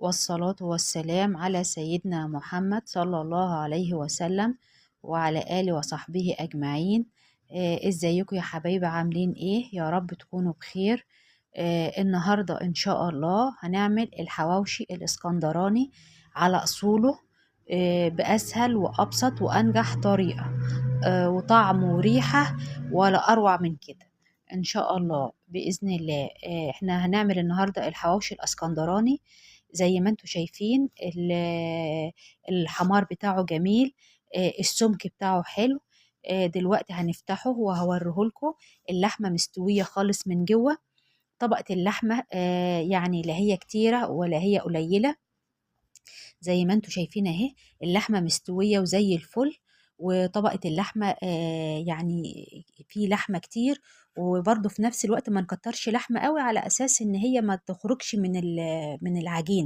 والصلاة والسلام على سيدنا محمد صلى الله عليه وسلم وعلى آله وصحبه أجمعين. ازيكم يا حبايبي؟ عاملين ايه؟ يا رب تكونوا بخير. النهاردة ان شاء الله هنعمل الحواوشي الاسكندراني على اصوله، بأسهل وأبسط وأنجح طريقة، وطعم وريحة ولا أروع من كده إن شاء الله بإذن الله. إحنا هنعمل النهاردة الحواوشي الأسكندراني. زي ما انتوا شايفين الحمار بتاعه جميل، السمك بتاعه حلو. دلوقتي هنفتحه وهوريهولكوا. اللحمة مستوية خالص من جوه. طبقة اللحمة يعني لا هي كتيرة ولا هي قليلة. زي ما انتوا شايفين اهي، اللحمة مستوية وزي الفل. وطبقة اللحمة يعني في لحمة كتير، وبرضه في نفس الوقت ما نكترش لحمة قوي على اساس ان هي ما تخرجش من العجينة.